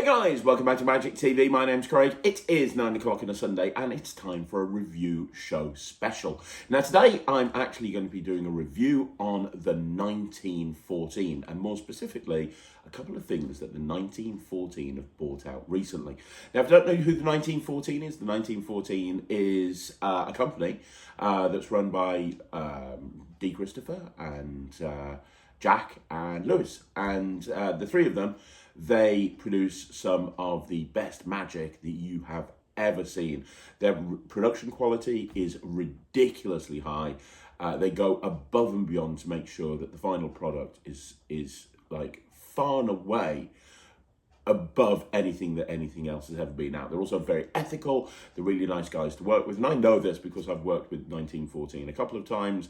guys, welcome back to Magic TV. My name's Craig. It is 9 o'clock on a Sunday and it's time for a review show special. Now today I'm actually going to be doing a review on the 1914 and more specifically a couple of things that the 1914 have brought out recently. Now if you don't know who the 1914 is, the 1914 is a company that's run by Dee Christopher and Jack and Lewis, and the three of them, they produce some of the best magic that you have ever seen. Their production quality is ridiculously high. They go above and beyond to make sure that the final product is like far and away above anything else has ever been out. They're also very ethical. They're really nice guys to work with. And I know this because I've worked with 1914 a couple of times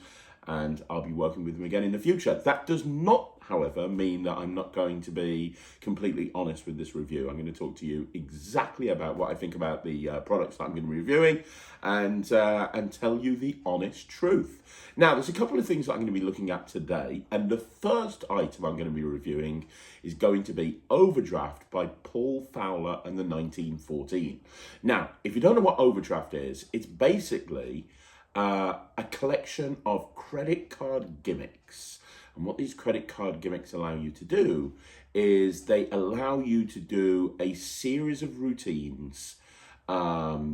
and I'll be working with them again in the future. That does not, however, mean that I'm not going to be completely honest with this review. I'm going to talk to you exactly about what I think about the products that I'm going to be reviewing and tell you the honest truth. Now, there's a couple of things that I'm going to be looking at today, and the first item I'm going to be reviewing is going to be Overdraft by Paul Fowler and the 1914. Now, if you don't know what Overdraft is, it's basically a collection of credit card gimmicks. And what these credit card gimmicks allow you to do is they allow you to do a series of routines, card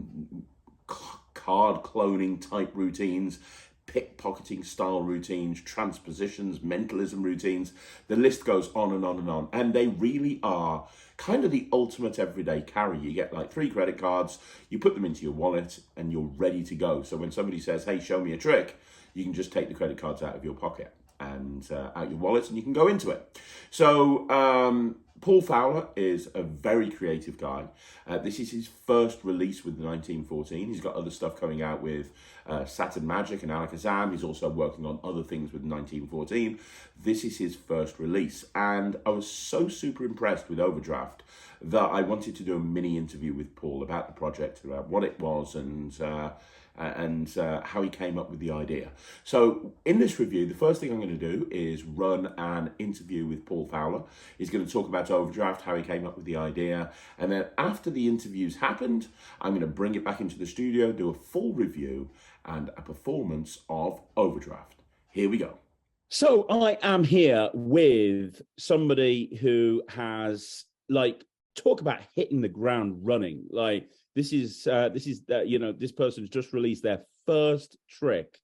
cloning type routines, pickpocketing style routines, transpositions, mentalism routines. The list goes on and on and on. And they really are kind of the ultimate everyday carry. You get like 3 credit cards, you put them into your wallet and you're ready to go. So when somebody says, hey, show me a trick, you can just take the credit cards out of your pocket and out your wallet and you can go into it. So Paul Fowler is a very creative guy. This is his first release with the 1914. He's got other stuff coming out with Saturn Magic and Alakazam. He's also working on other things with 1914. This is his first release. And I was so super impressed with Overdraft that I wanted to do a mini interview with Paul about the project, about what it was and how he came up with the idea. So in this review, the first thing I'm going to do is run an interview with Paul Fowler. He's going to talk about Overdraft, how he came up with the idea. And then after the interview's happened, I'm going to bring it back into the studio, do a full review and a performance of Overdraft. Here we go. So I am here with somebody who has, like, talk about hitting the ground running. Like, this is this person's just released their first trick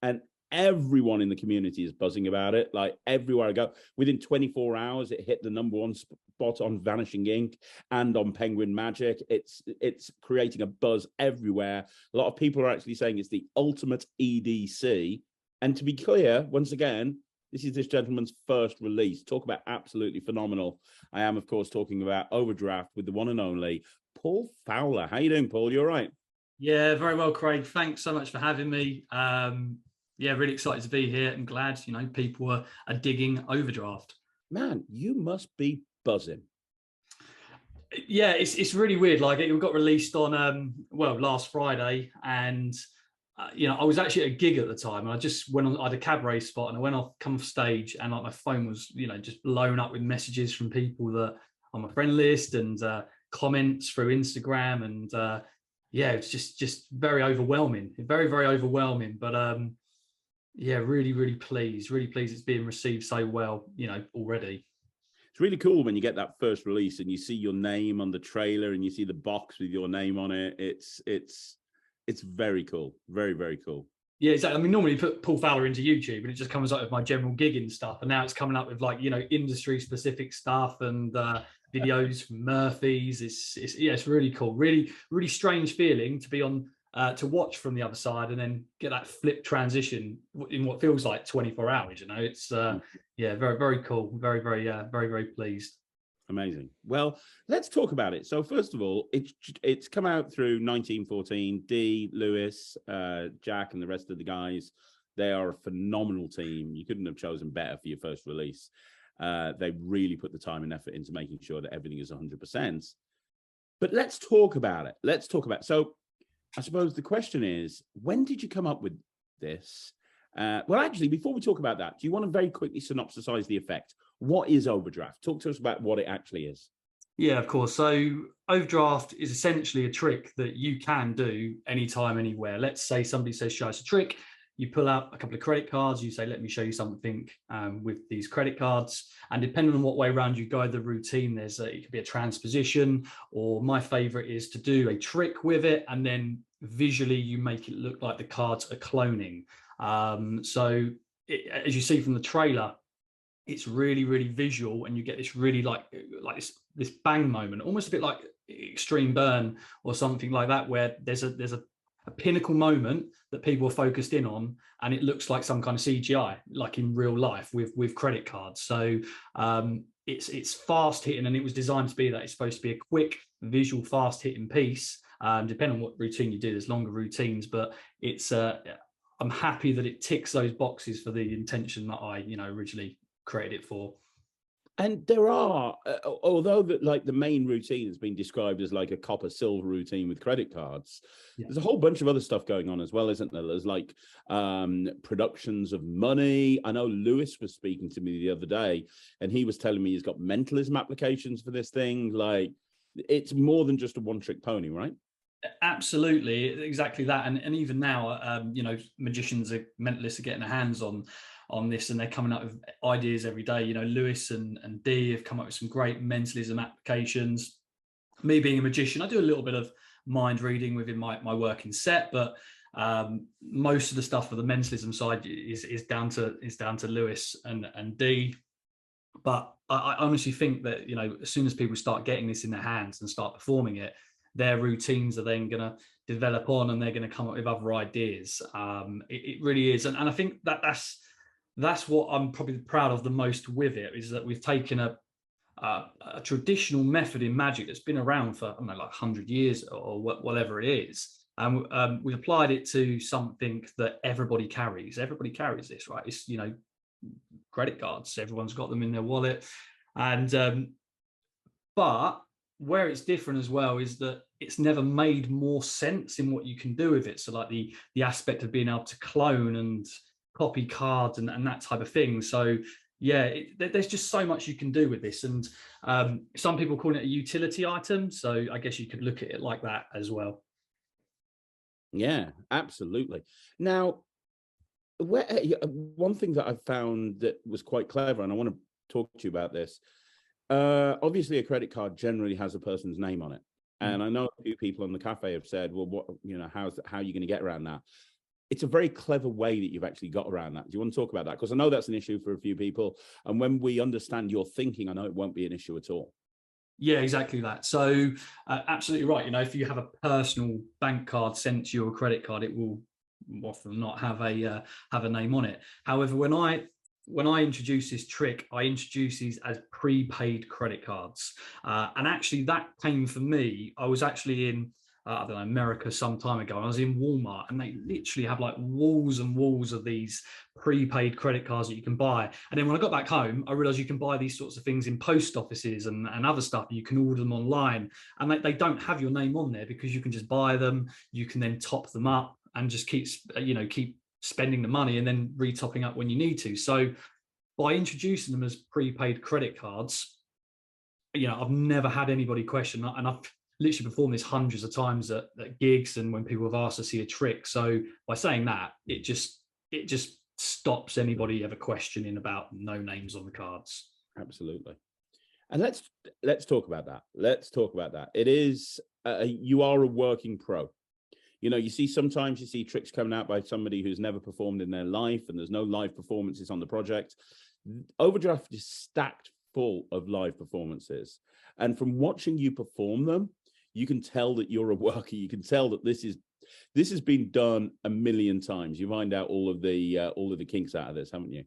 and everyone in the community is buzzing about it. Like, everywhere I go, within 24 hours, it hit the #1 spot on Vanishing Ink and on Penguin Magic. It's creating a buzz everywhere. A lot of people are actually saying it's the ultimate EDC. And to be clear, once again, this is this gentleman's first release. Talk about absolutely phenomenal. I am, of course, talking about Overdraft with the one and only Paul Fowler. How you doing, Paul? You all right? Yeah, very well, Craig. Thanks so much for having me. Yeah, really excited to be here and glad, people are digging Overdraft. Man, you must be buzzing. Yeah, it's really weird. Like, it got released on, last Friday, and I was actually at a gig at the time, and I just went on. I had a cabaret spot, and I went off, come off stage, and like my phone was, just blown up with messages from people that on my friend list and comments through Instagram, and it's just very overwhelming, very, very overwhelming. But really, really pleased it's being received so well, already. It's really cool when you get that first release and you see your name on the trailer and you see the box with your name on it. It's very cool. Very, very cool. Yeah, exactly. I mean, normally you put Paul Fowler into YouTube and it just comes up with my general gigging stuff. And now it's coming up with, like, industry specific stuff and videos from Murphy's. It's really cool. Really, really strange feeling to be on, to watch from the other side and then get that flip transition in what feels like 24 hours. It's very, very cool. Very, very, very, very pleased. Amazing. Well, let's talk about it. So first of all, it's come out through 1914. Dee, Lewis, Jack, and the rest of the guys. They are a phenomenal team. You couldn't have chosen better for your first release. They really put the time and effort into making sure that everything is 100%. But let's talk about it. So I suppose the question is, when did you come up with this? Well, actually, before we talk about that, do you want to very quickly synopsisize the effect? What is Overdraft? Talk to us about what it actually is. Yeah, of course. So overdraft is essentially a trick that you can do anytime, anywhere. Let's say somebody says, show us a trick. You pull out a couple of credit cards. You say, let me show you something with these credit cards. And depending on what way around you go, the routine, it could be a transposition, or my favorite is to do a trick with it. And then visually you make it look like the cards are cloning. As you see from the trailer, it's really, really visual, and you get this really like this bang moment, almost a bit like Extreme Burn or something like that, where there's a pinnacle moment that people are focused in on, and it looks like some kind of CGI, like in real life with credit cards. So it's fast hitting, and it was designed to be that. It's supposed to be a quick, visual, fast hitting piece. Depending on what routine you do, there's longer routines, but it's I'm happy that it ticks those boxes for the intention that I originally created it for. And there are, although the main routine has been described as like a copper silver routine with credit cards, there's a whole bunch of other stuff going on as well, isn't there? There's like productions of money. I know Lewis was speaking to me the other day, and he was telling me he's got mentalism applications for this thing. Like, it's more than just a one-trick pony, right? Absolutely, exactly that. And even now, magicians, mentalists are getting their hands on this, and they're coming up with ideas every day. Lewis and Dee have come up with some great mentalism applications. Me being a magician, I do a little bit of mind reading within my working set, but most of the stuff for the mentalism side is down to Lewis and Dee. But I honestly think that as soon as people start getting this in their hands and start performing it, their routines are then going to develop on, and they're going to come up with other ideas. It really is, and I think that's what I'm probably proud of the most with it, is that we've taken a traditional method in magic that's been around for, I don't know, like 100 years or whatever it is, and we applied it to something that everybody carries. Everybody carries this, right? It's credit cards. Everyone's got them in their wallet, and but where it's different as well is that it's never made more sense in what you can do with it. So like the aspect of being able to clone and copy cards and that type of thing. So yeah, there's just so much you can do with this. And some people call it a utility item. So I guess you could look at it like that as well. Yeah, absolutely. Now, one thing that I found that was quite clever, and I want to talk to you about this. Obviously, a credit card generally has a person's name on it, and I know a few people on the cafe have said, "Well, how are you going to get around that?" It's a very clever way that you've actually got around that. Do you want to talk about that? Because I know that's an issue for a few people, and when we understand your thinking, I know it won't be an issue at all. Yeah, exactly that. So absolutely right. If you have a personal bank card sent to your credit card, it will often not have a name on it. However, when I introduce this trick, I introduce these as prepaid credit cards. And actually that came for me. I was actually in, I don't know, America some time ago, and I was in Walmart, and they literally have like walls and walls of these prepaid credit cards that you can buy. And then when I got back home, I realized you can buy these sorts of things in post offices and other stuff. You can order them online, and they don't have your name on there because you can just buy them. You can then top them up and just keep spending the money and then retopping up when you need to. So by introducing them as prepaid credit cards, I've never had anybody question that, and I've literally performed this hundreds of times at gigs and when people have asked to see a trick. So by saying that, it just stops anybody ever questioning about no names on the cards. Absolutely. And let's talk about that. Let's talk about that. It is you are a working pro. Sometimes you see tricks coming out by somebody who's never performed in their life, and there's no live performances on the project. Overdraft is stacked full of live performances. And from watching you perform them, you can tell that you're a worker. You can tell that this has been done a million times. You find out all of the kinks out of this, haven't you?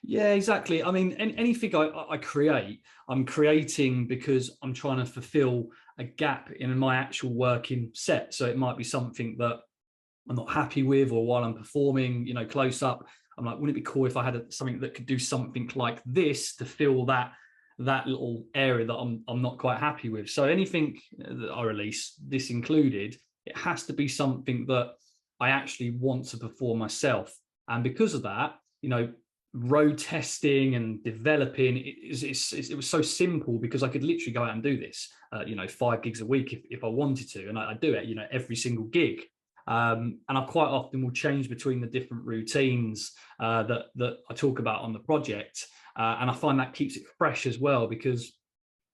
Yeah, exactly. I mean, anything I create, I'm creating because I'm trying to fulfill a gap in my actual working set. So it might be something that I'm not happy with, or while I'm performing, close up, I'm like, wouldn't it be cool if I had something that could do something like this to fill that little area that I'm not quite happy with. So anything that I release, this included, it has to be something that I actually want to perform myself. And because of that, road testing and developing, it was so simple because I could literally go out and do this, 5 gigs a week if I wanted to, and I do it, every single gig. And I quite often will change between the different routines that I talk about on the project, and I find that keeps it fresh as well, because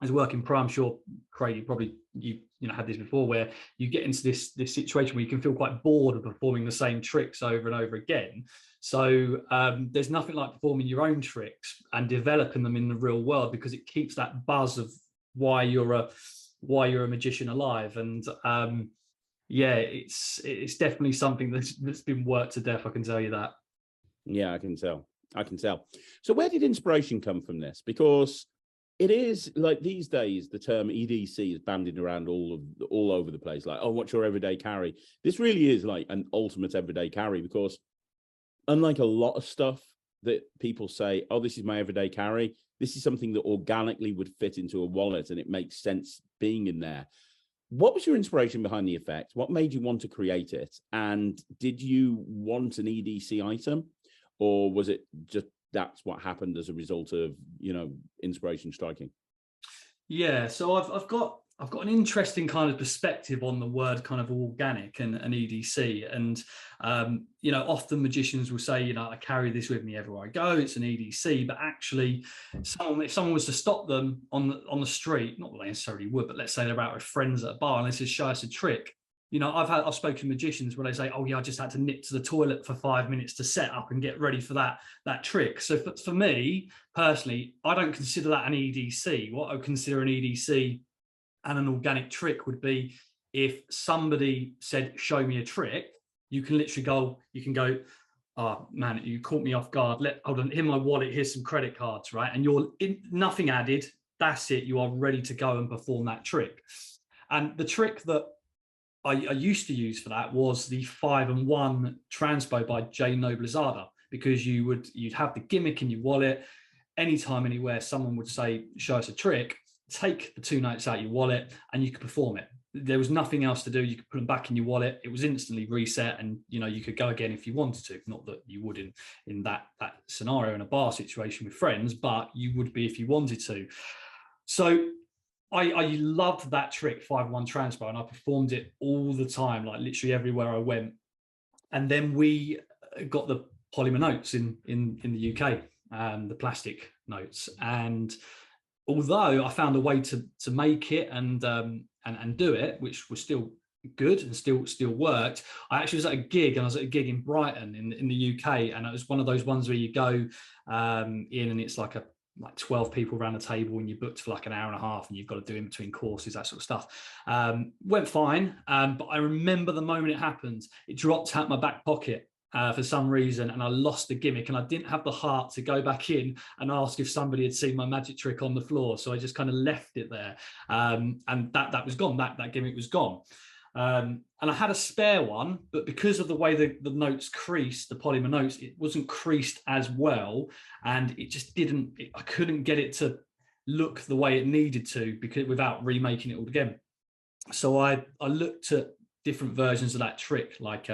as a working pro, I'm sure, Craig, you had this before, where you get into this situation where you can feel quite bored of performing the same tricks over and over again. So there's nothing like performing your own tricks and developing them in the real world, because it keeps that buzz of why you're a magician alive. And it's definitely something that's been worked to death, I can tell you that. Yeah, I can tell. So where did inspiration come from this? Because it is like these days, the term EDC is bandied around all over the place. Like, oh, what's your everyday carry? This really is like an ultimate everyday carry, because unlike a lot of stuff that people say, oh, this is my everyday carry, this is something that organically would fit into a wallet and it makes sense being in there. What was your inspiration behind the effect? What made you want to create it? And did you want an EDC item, or was it just that's what happened as a result of, inspiration striking? Yeah, so I've got an interesting kind of perspective on the word kind of organic and EDC. And, often magicians will say, I carry this with me everywhere I go. It's an EDC, but actually if someone was to stop them on the street, not that they necessarily would, but let's say they're out with friends at a bar and they say, show us a trick. I've spoken to magicians where they say, oh yeah, I just had to nip to the toilet for 5 minutes to set up and get ready for that trick. So for me personally, I don't consider that an EDC. What I would consider an EDC and an organic trick would be if somebody said, show me a trick, you can go, oh man, you caught me off guard. Hold on, here's my wallet, here's some credit cards, right? And you're nothing added. That's it. You are ready to go and perform that trick. And the trick that I used to use for that was the 5-1 transpo by J Noblezada, because you'd have the gimmick in your wallet. Anytime, anywhere, someone would say, show us a trick, take the 2 notes out your wallet and you could perform it. There was nothing else to do. You could put them back in your wallet. It was instantly reset, and you could go again if you wanted to. Not that you would in that scenario in a bar situation with friends, but you would be if you wanted to. So I loved that trick, 5-1 transpo, and I performed it all the time, like literally everywhere I went. And then we got the polymer notes in the UK, the plastic notes. And although I found a way to make it and do it, which was still good and still worked, I actually was at a gig, and I was at a gig in Brighton in the UK, and it was one of those ones where you go in and it's like 12 people around the table, and you're booked for like an hour and a half, and you've got to do in between courses, that sort of stuff. Went fine, but I remember the moment it happened, it dropped out my back pocket for some reason, and I lost the gimmick, and I didn't have the heart to go back in and ask if somebody had seen my magic trick on the floor, so I just kind of left it there, and that was gone. That gimmick was gone. And I had a spare one, but because of the way the notes creased, the polymer notes, it wasn't creased as well, and it just I couldn't get it to look the way it needed to, because without remaking it all again. So I looked at different versions of that trick, like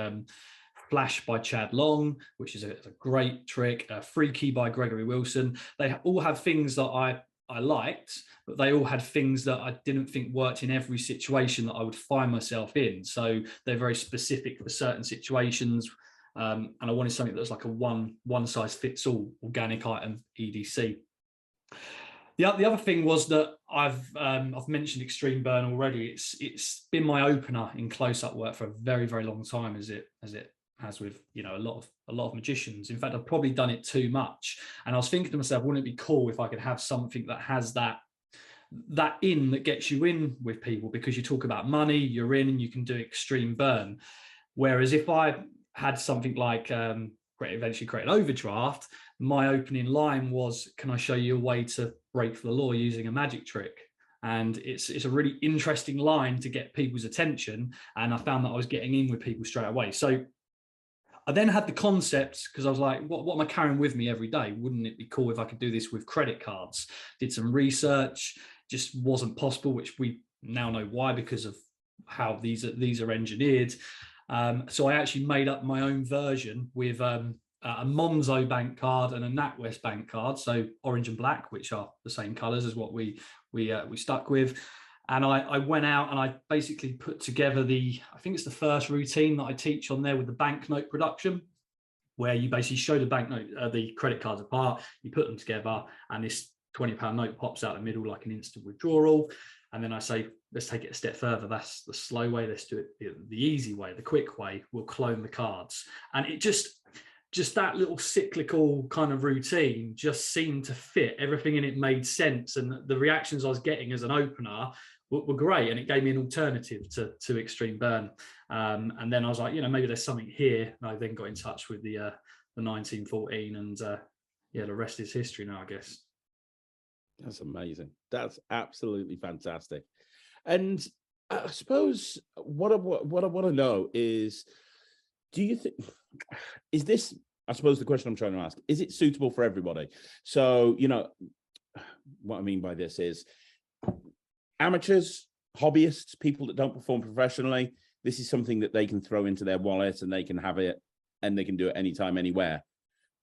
Flash by Chad Long, which is a great trick, Free Key by Gregory Wilson. They all have things that I liked, but they all had things that I didn't think worked in every situation that I would find myself in. So they're very specific for certain situations. And I wanted something that was like a one size fits all organic item EDC. The other thing was that I've mentioned extreme burn already. It's been my opener in close-up work for a very, very long time, as it has with a lot of magicians. In fact, I've probably done it too much, and I was thinking to myself, wouldn't it be cool if I could have something that has that that gets you in with people, because you talk about money, you're in, and you can do extreme burn. Whereas if I had something like eventually create an overdraft, my opening line was, can I show you a way to break the law using a magic trick? And it's a really interesting line to get people's attention, and I found that I was getting in with people straight away. So I then had the concept, because I was like, what am I carrying with me every day? Wouldn't it be cool if I could do this with credit cards? Did some research, just wasn't possible, which we now know why, because of how these are engineered. So I actually made up my own version with a Monzo bank card and a NatWest bank card, so orange and black, which are the same colours as what we stuck with. And I went out and I basically put together I think it's the first routine that I teach on there with the banknote production, where you basically show the banknote, the credit cards apart, you put them together, and this £20 note pops out the middle like an instant withdrawal. And then I say, let's take it a step further. That's the slow way. Let's do it the easy way, the quick way. We'll clone the cards. And it just that little cyclical kind of routine just seemed to fit. Everything in it made sense. And the reactions I was getting as an opener were great. And it gave me an alternative to extreme burn. And then I was like, maybe there's something here. And I then got in touch with the 1914, and the rest is history now, I guess. That's amazing. That's absolutely fantastic. And I suppose what I want to know is, do you think, is this, I suppose the question I'm trying to ask, is it suitable for everybody? So, what I mean by this is amateurs, hobbyists, people that don't perform professionally, this is something that they can throw into their wallet and they can have it and they can do it anytime, anywhere.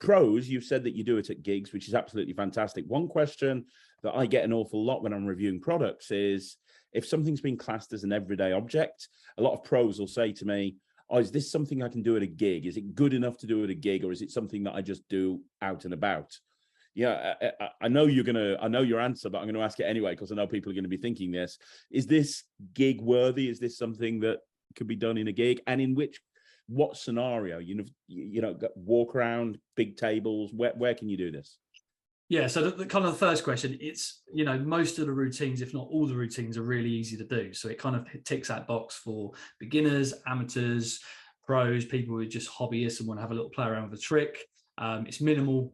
Pros, you've said that you do it at gigs, which is absolutely fantastic. One question that I get an awful lot when I'm reviewing products is, if something's been classed as an everyday object, a lot of pros will say to me, oh, is this something I can do at a gig? Is it good enough to do at a gig, or is it something that I just do out and about? Yeah, I know I know your answer, but I'm going to ask it anyway, because I know people are going to be thinking this. Is this gig worthy? Is this something that could be done in a gig? And in what scenario? Walk around, big tables, where can you do this? Yeah, so the kind of the first question, it's, most of the routines, if not all the routines, are really easy to do. So it kind of ticks that box for beginners, amateurs, pros, people who are just hobbyists and want to have a little play around with a trick. It's minimal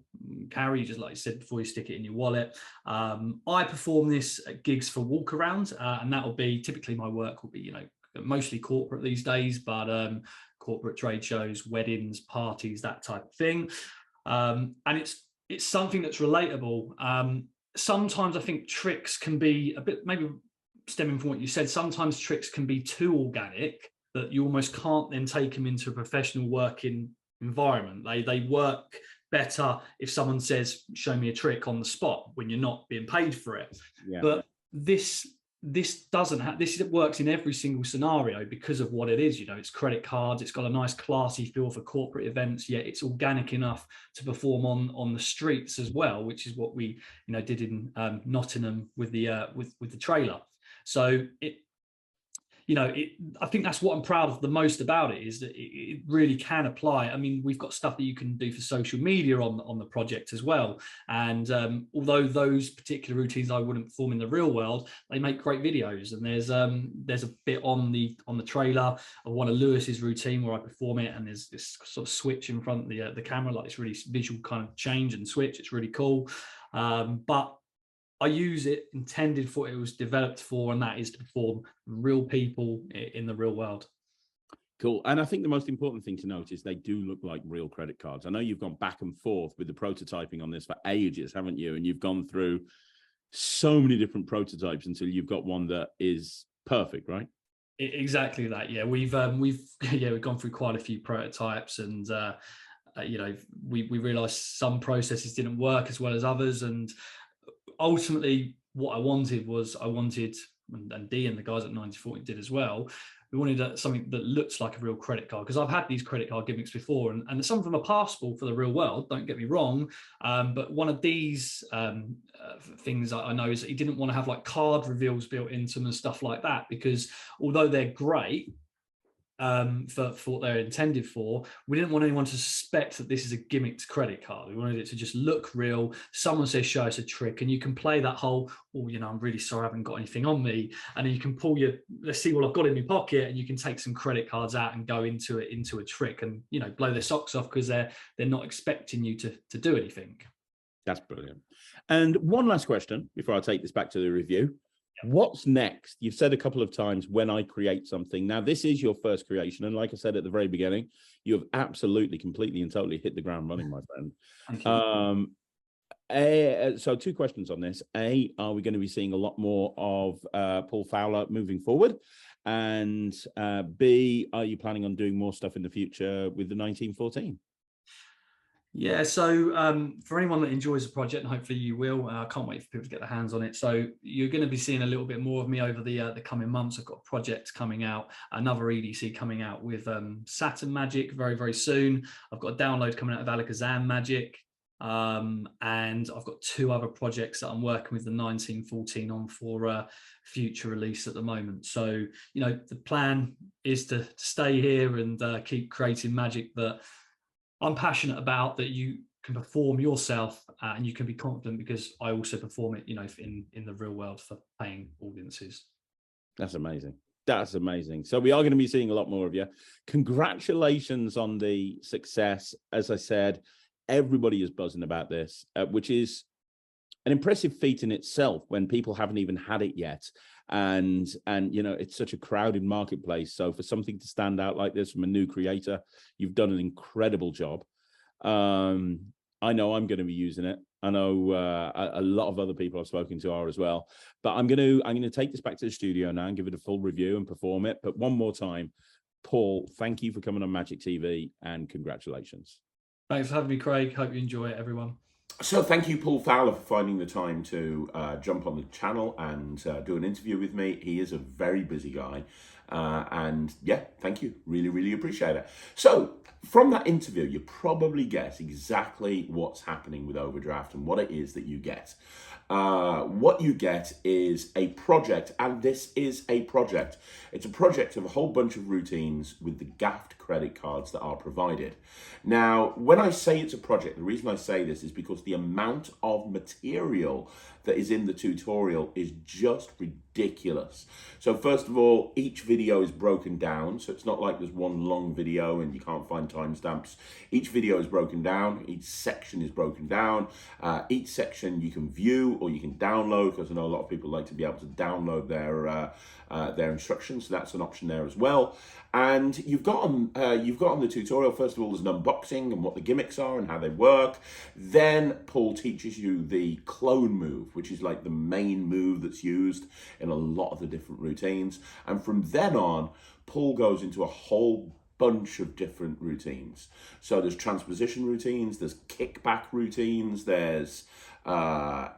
carry, just like you said before, you stick it in your wallet. I perform this at gigs for walk around, and that will be, typically my work will be, mostly corporate these days, but corporate trade shows, weddings, parties, that type of thing. And it's something that's relatable. Sometimes I think tricks can be a bit, maybe stemming from what you said, sometimes tricks can be too organic that you almost can't then take them into a professional working environment. They work better if someone says, show me a trick on the spot when you're not being paid for it. Yeah. But this doesn't have, this works in every single scenario because of what it is. It's credit cards, it's got a nice classy feel for corporate events, yet it's organic enough to perform on the streets as well, which is what we did in Nottingham with the trailer. So I think that's what I'm proud of the most about it, is that it really can apply. I mean, we've got stuff that you can do for social media on the project as well. And although those particular routines I wouldn't perform in the real world, they make great videos. And there's a bit on the trailer of one of Lewis's routine where I perform it, and there's this sort of switch in front of the camera, like this really visual kind of change and switch. It's really cool. But I use it intended for what it was developed for, and that is to perform real people in the real world. Cool. And I think the most important thing to note is they do look like real credit cards. I know you've gone back and forth with the prototyping on this for ages, haven't you? And you've gone through so many different prototypes until you've got one that is perfect, right? Exactly that. Yeah, we've gone through quite a few prototypes, and we realized some processes didn't work as well as others, and ultimately what I wanted, and Dee and the guys at 1940 did as well, we wanted something that looks like a real credit card, because I've had these credit card gimmicks before, and some of them are passable for the real world, don't get me wrong, but one of these things I know is that he didn't want to have like card reveals built into them and stuff like that, because although they're great for what they're intended for, we didn't want anyone to suspect that this is a gimmicked credit card. We wanted it to just look real. Someone says, show us a trick, and you can play that whole, I'm really sorry, I haven't got anything on me, and then you can pull let's see what I've got in my pocket, and you can take some credit cards out and go into a trick, and blow their socks off, because they're not expecting you to do anything. That's brilliant. And one last question before I take this back to the review. What's next? You've said a couple of times, when I create something. Now, this is your first creation. And like I said at the very beginning, you have absolutely, completely and totally hit the ground running, my friend. Thank you. So 2 questions on this. A, are we going to be seeing a lot more of Paul Fowler moving forward? And B, are you planning on doing more stuff in the future with the 1914? Yeah, so for anyone that enjoys the project, and hopefully you will, I can't wait for people to get their hands on it. So you're going to be seeing a little bit more of me over the coming months. I've got a project coming out, another EDC coming out with Saturn Magic very, very soon. I've got a download coming out of Alakazam Magic. And I've got 2 other projects that I'm working with the 1914 on for future release at the moment. So, you know, the plan is to stay here and keep creating magic that I'm passionate about, that you can perform yourself and you can be confident, because I also perform it, you know, in the real world for paying audiences. That's amazing. That's amazing. So we are going to be seeing a lot more of you. Congratulations on the success. As I said, everybody is buzzing about this, which is an impressive feat in itself when people haven't even had it yet. And you know, it's such a crowded marketplace. So for something to stand out like this from a new creator, you've done an incredible job. I know I'm going to be using it. I know a lot of other people I've spoken to are as well. But I'm going to take this back to the studio now and give it a full review and perform it. But one more time, Paul, thank you for coming on Magic TV, and congratulations. Thanks for having me, Craig. Hope you enjoy it, everyone. So thank you, Paul Fowler, for finding the time to jump on the channel and do an interview with me. He is a very busy guy. And yeah, thank you. Really, really appreciate it. So from that interview, you probably guess exactly what's happening with Overdraft and what it is that you get. What you get is a project, and this is a project. It's a project of a whole bunch of routines with the gaffed credit cards that are provided. Now, when I say it's a project, the reason I say this is because the amount of material that is in the tutorial is just ridiculous. So first of all, each video is broken down. So it's not like there's one long video and you can't find timestamps. Each video is broken down. Each section is broken down. Each section you can view or you can download, because I know a lot of people like to be able to download their instructions. So that's an option there as well. And you've got on the tutorial, first of all, there's an unboxing and what the gimmicks are and how they work. Then Paul teaches you the clone move, which is like the main move that's used in a lot of the different routines. And from then on, Paul goes into a whole bunch of different routines. So there's transposition routines, there's kickback routines, there's a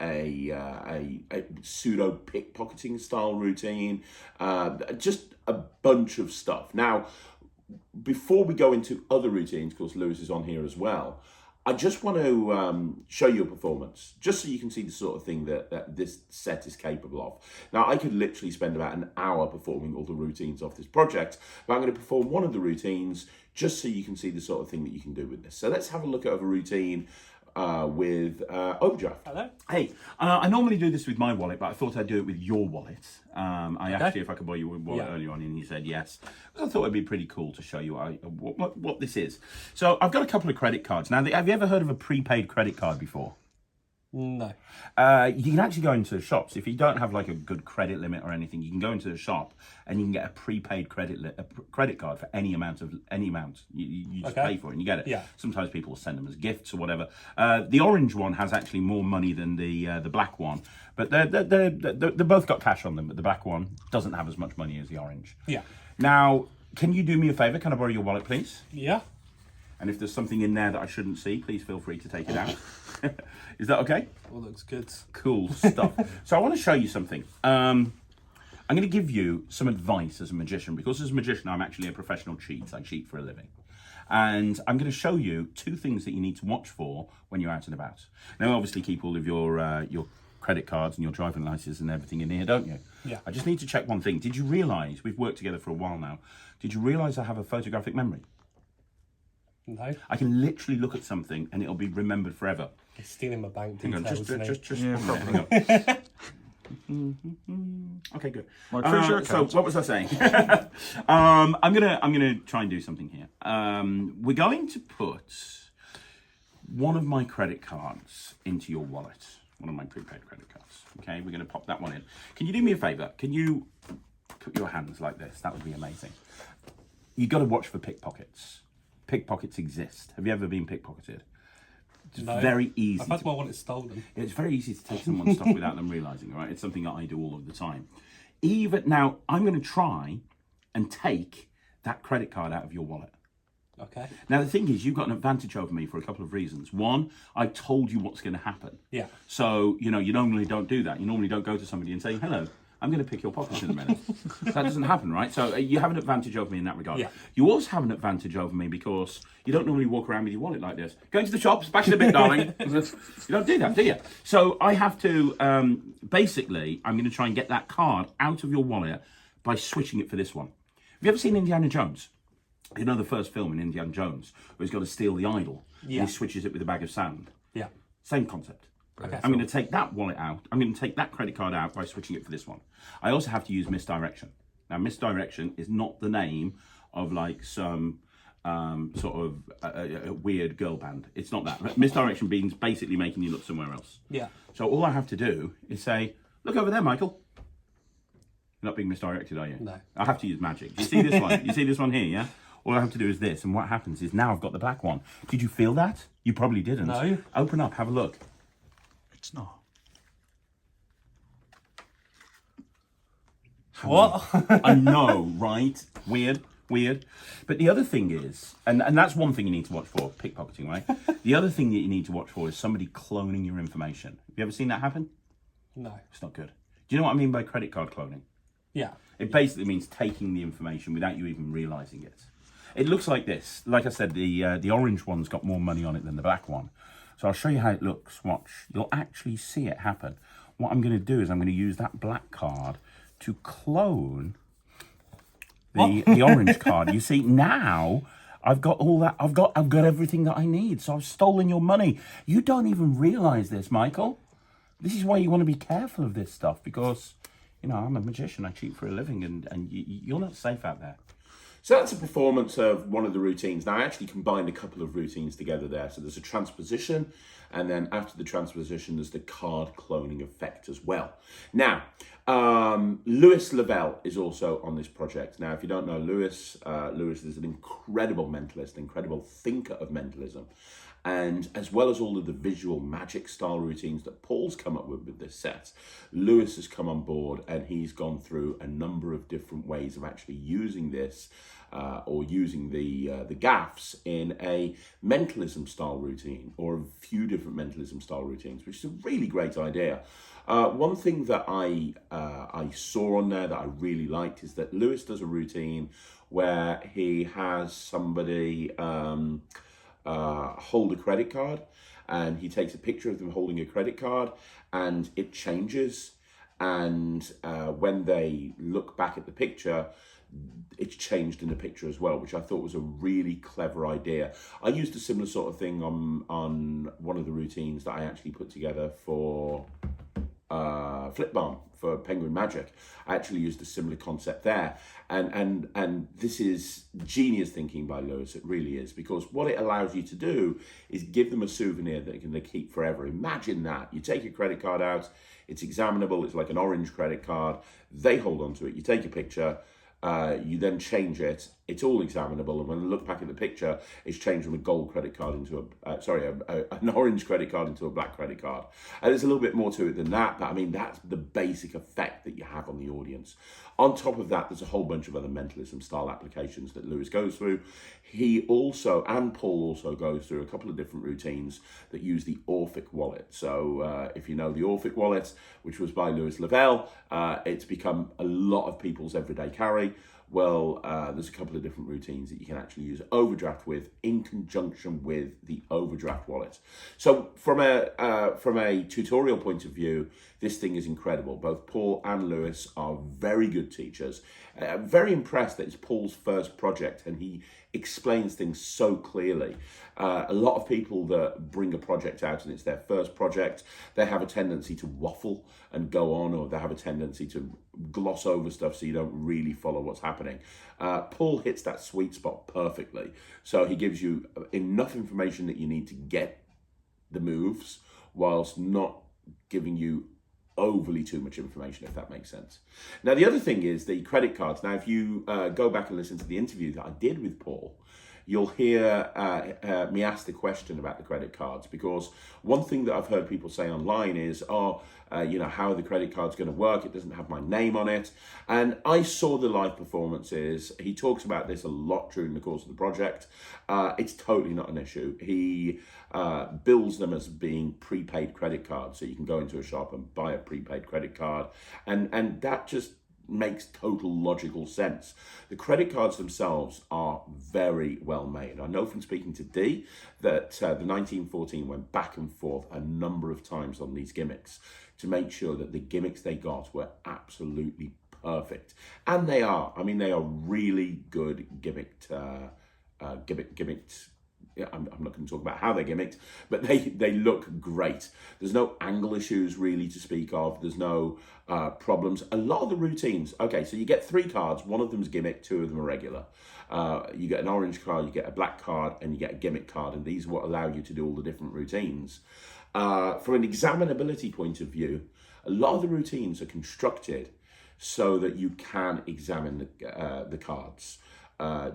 pseudo pickpocketing style routine, just a bunch of stuff. Now, before we go into other routines, of course Lewis is on here as well, I just want to show you a performance, just so you can see the sort of thing that this set is capable of. Now, I could literally spend about an hour performing all the routines of this project, but I'm going to perform one of the routines just so you can see the sort of thing that you can do with this. So let's have a look at a routine with Overdraft. Hello. Hey, I normally do this with my wallet, but I thought I'd do it with your wallet. I asked you if I could borrow your wallet earlier on, and you said yes. I thought it'd be pretty cool to show you what this is. So I've got a couple of credit cards. Now, have you ever heard of a prepaid credit card before? No. You can actually go into shops. If you don't have like a good credit limit or anything, you can go into the shop and you can get a prepaid credit card for any amount. You just pay for it and you get it. Yeah. Sometimes people will send them as gifts or whatever. The orange one has actually more money than the black one, but they both got cash on them. But the black one doesn't have as much money as the orange. Yeah. Now, can you do me a favor? Can I borrow your wallet, please? Yeah. And if there's something in there that I shouldn't see, please feel free to take it out. Is that okay? All looks good. Cool stuff. So I want to show you something. I'm going to give you some advice as a magician, because as a magician, I'm actually a professional cheat. I cheat for a living. And I'm going to show you 2 things that you need to watch for when you're out and about. Now, obviously, keep all of your credit cards and your driving license and everything in here, don't you? Yeah. I just need to check one thing. Did you realise, we've worked together for a while now, did you realise I have a photographic memory? No. I can literally look at something and it'll be remembered forever. He's stealing my bank Hang on, details. just Yeah, hang on. Okay, good. My crucial So account. what was I saying? I'm gonna try and do something here. We're going to put one of my credit cards into your wallet. One of my prepaid credit cards. Okay, we're gonna pop that one in. Can you do me a favor? Can you put your hands like this? That would be amazing. You got to watch for pickpockets. Pickpockets exist. Have you ever been pickpocketed? It's very easy. I've had my wallet stolen. It's very easy to take someone's stuff without them realising, all right? It's something that I do all of the time. Even now, I'm going to try and take that credit card out of your wallet. Okay. Now, the thing is, you've got an advantage over me for a couple of reasons. One, I told you what's going to happen. Yeah. So, you normally don't do that. You normally don't go to somebody and say, hello, I'm going to pick your pockets in a minute. That doesn't happen, right? So you have an advantage over me in that regard. Yeah. You also have an advantage over me because you don't normally walk around with your wallet like this. Going to the shops, back in a bit, darling. You don't do that, do you? So I have to, basically, I'm going to try and get that card out of your wallet by switching it for this one. Have you ever seen Indiana Jones? You know the first film in Indiana Jones where he's got to steal the idol Yeah. and he switches it with a bag of sand? Yeah. Same concept. Okay. I'm going to take that wallet out. I'm going to take that credit card out by switching it for this one. I also have to use misdirection. Now, misdirection is not the name of like some sort of a weird girl band. It's not that. Misdirection means basically making you look somewhere else. Yeah. So all I have to do is say, look over there, Michael. You're not being misdirected, are you? No. I have to use magic. You see this one? You see this one here, yeah? All I have to do is this, and what happens is now I've got the black one. Did you feel that? You probably didn't. No. Open up, have a look. It's not. What? I know, right? Weird. But the other thing is, and that's one thing you need to watch for, pickpocketing, right? The other thing that you need to watch for is somebody cloning your information. Have you ever seen that happen? No. It's not good. Do you know what I mean by credit card cloning? Yeah. It basically means taking the information without you even realising it. It looks like this. Like I said, the orange one's got more money on it than the black one. So I'll show you how it looks. Watch. You'll actually see it happen. What I'm going to do is I'm going to use that black card to clone the orange card. You see, now I've got all that. I've got everything that I need. So I've stolen your money. You don't even realise this, Michael. This is why you want to be careful of this stuff because, I'm a magician. I cheat for a living, and you're not safe out there. So that's a performance of one of the routines. Now, I actually combined a couple of routines together there. So there's a transposition, and then after the transposition, there's the card cloning effect as well. Now, Louis Lavelle is also on this project. Now, if you don't know Louis is an incredible mentalist, incredible thinker of mentalism. And as well as all of the visual magic style routines that Paul's come up with this set, Louis has come on board and he's gone through a number of different ways of actually using this or using the gaffs in a mentalism style routine or a few different mentalism style routines, which is a really great idea. One thing that I saw on there that I really liked is that Louis does a routine where he has somebody hold a credit card, and he takes a picture of them holding a credit card, and it changes, and when they look back at the picture, it's changed in the picture as well, which I thought was a really clever idea. I used a similar sort of thing on one of the routines that I actually put together for Flip Bomb for Penguin Magic. I actually used a similar concept there, and this is genius thinking by Louis. It really is, because what it allows you to do is give them a souvenir that they keep forever. Imagine that you take your credit card out, it's examinable, it's like an orange credit card. They hold on to it. You take a picture. You then change it. It's all examinable, and when I look back at the picture, it's changed from a gold credit card into an orange credit card into a black credit card. And there's a little bit more to it than that, but I mean, that's the basic effect that you have on the audience. On top of that, there's a whole bunch of other mentalism style applications that Louis goes through. He also, and Paul also goes through a couple of different routines that use the Orphic wallet. So if you know the Orphic wallet, which was by Louis Lavelle, it's become a lot of people's everyday carry. Well, there's a couple of different routines that you can actually use Overdraft with in conjunction with the Overdraft wallet. So from a tutorial point of view, this thing is incredible. Both Paul and Louis are very good teachers. I'm very impressed that it's Paul's first project and he explains things so clearly. A lot of people that bring a project out and it's their first project, they have a tendency to waffle and go on, or they have a tendency to gloss over stuff so you don't really follow what's happening. Paul hits that sweet spot perfectly. So he gives you enough information that you need to get the moves whilst not giving you overly too much information, if that makes sense. Now, the other thing is the credit cards. Now, if you go back and listen to the interview that I did with Paul, you'll hear me ask the question about the credit cards, because one thing that I've heard people say online is, how are the credit cards going to work? It doesn't have my name on it. And I saw the live performances. He talks about this a lot during the course of the project. It's totally not an issue. He bills them as being prepaid credit cards. So you can go into a shop and buy a prepaid credit card. And that just makes total logical sense. The credit cards themselves are very well made. I know from speaking to Dee that the 1914 went back and forth a number of times on these gimmicks to make sure that the gimmicks they got were absolutely perfect. And they are. I mean, they are really good gimmicked. Yeah, I'm not going to talk about how they're gimmicked, but they look great. There's no angle issues really to speak of. There's no problems. A lot of the routines, okay, so you get 3 cards. One of them's gimmick, 2 of them are regular. You get an orange card, you get a black card, and you get a gimmick card, and these are what allow you to do all the different routines. From an examinability point of view, a lot of the routines are constructed so that you can examine the cards